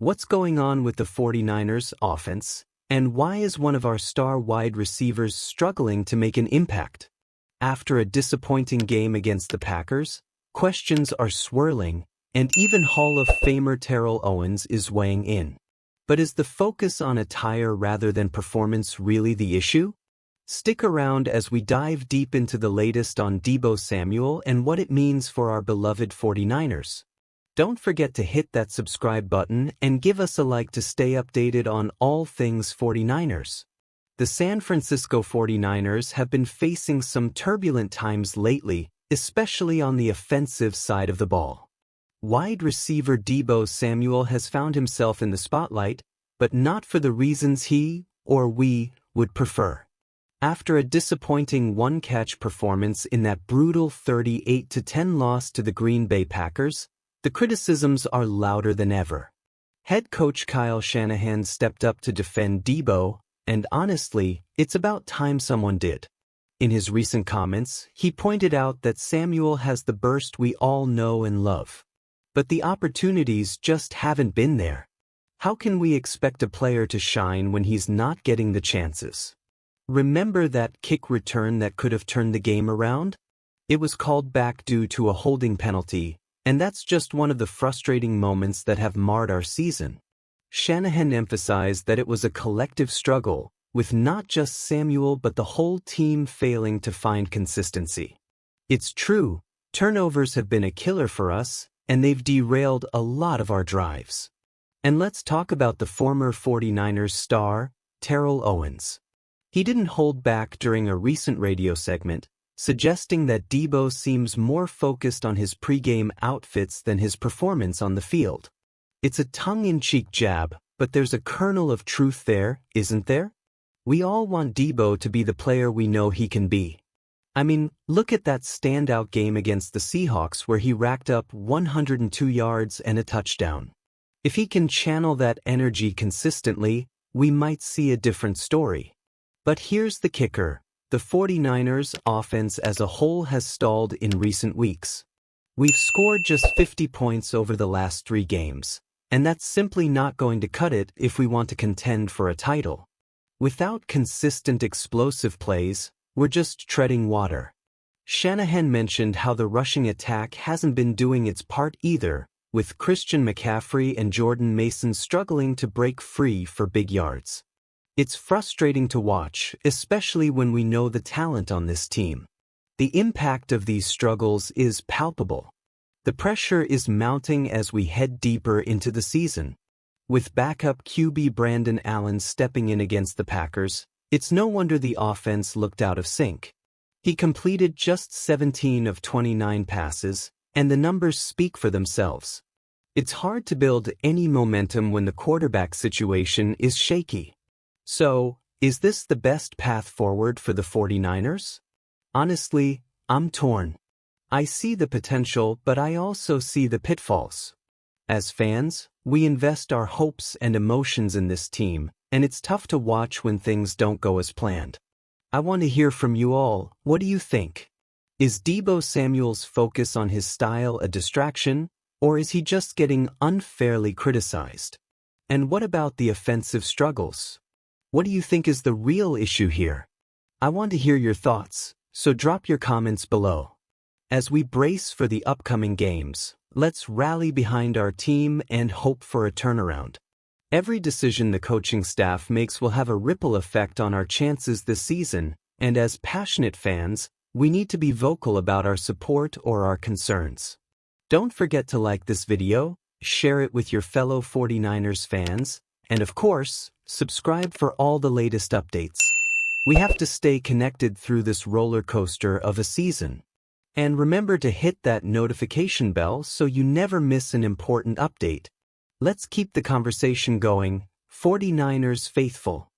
What's going on with the 49ers offense, and why is one of our star wide receivers struggling to make an impact? After a disappointing game against the Packers, questions are swirling, and even Hall of Famer Terrell Owens is weighing in. But is the focus on attire rather than performance really the issue? Stick around as we dive deep into the latest on Deebo Samuel and what it means for our beloved 49ers. Don't forget to hit that subscribe button and give us a like to stay updated on all things 49ers. The San Francisco 49ers have been facing some turbulent times lately, especially on the offensive side of the ball. Wide receiver Deebo Samuel has found himself in the spotlight, but not for the reasons he, or we, would prefer. After a disappointing one-catch performance in that brutal 38-10 loss to the Green Bay Packers, the criticisms are louder than ever. Head coach Kyle Shanahan stepped up to defend Deebo, and honestly, it's about time someone did. In his recent comments, he pointed out that Samuel has the burst we all know and love. But the opportunities just haven't been there. How can we expect a player to shine when he's not getting the chances? Remember that kick return that could have turned the game around? It was called back due to a holding penalty, and that's just one of the frustrating moments that have marred our season. Shanahan emphasized that it was a collective struggle, with not just Samuel but the whole team failing to find consistency. It's true, turnovers have been a killer for us, and they've derailed a lot of our drives. And let's talk about the former 49ers star, Terrell Owens. He didn't hold back during a recent radio segment, suggesting that Deebo seems more focused on his pregame outfits than his performance on the field. It's a tongue-in-cheek jab, but there's a kernel of truth there, isn't there? We all want Deebo to be the player we know he can be. I mean, look at that standout game against the Seahawks where he racked up 102 yards and a touchdown. If he can channel that energy consistently, we might see a different story. But here's the kicker. The 49ers offense as a whole has stalled in recent weeks. We've scored just 50 points over the last 3 games, and that's simply not going to cut it if we want to contend for a title. Without consistent explosive plays, we're just treading water. Shanahan mentioned how the rushing attack hasn't been doing its part either, with Christian McCaffrey and Jordan Mason struggling to break free for big yards. It's frustrating to watch, especially when we know the talent on this team. The impact of these struggles is palpable. The pressure is mounting as we head deeper into the season. With backup QB Brandon Allen stepping in against the Packers, it's no wonder the offense looked out of sync. He completed just 17 of 29 passes, and the numbers speak for themselves. It's hard to build any momentum when the quarterback situation is shaky. So, is this the best path forward for the 49ers? Honestly, I'm torn. I see the potential, but I also see the pitfalls. As fans, we invest our hopes and emotions in this team, and it's tough to watch when things don't go as planned. I want to hear from you all. What do you think? Is Deebo Samuel's focus on his style a distraction, or is he just getting unfairly criticized? And what about the offensive struggles? What do you think is the real issue here? I want to hear your thoughts, so drop your comments below. As we brace for the upcoming games, let's rally behind our team and hope for a turnaround. Every decision the coaching staff makes will have a ripple effect on our chances this season, and as passionate fans, we need to be vocal about our support or our concerns. Don't forget to like this video, share it with your fellow 49ers fans, and of course, subscribe for all the latest updates. We have to stay connected through this roller coaster of a season. And remember to hit that notification bell so you never miss an important update. Let's keep the conversation going, 49ers faithful.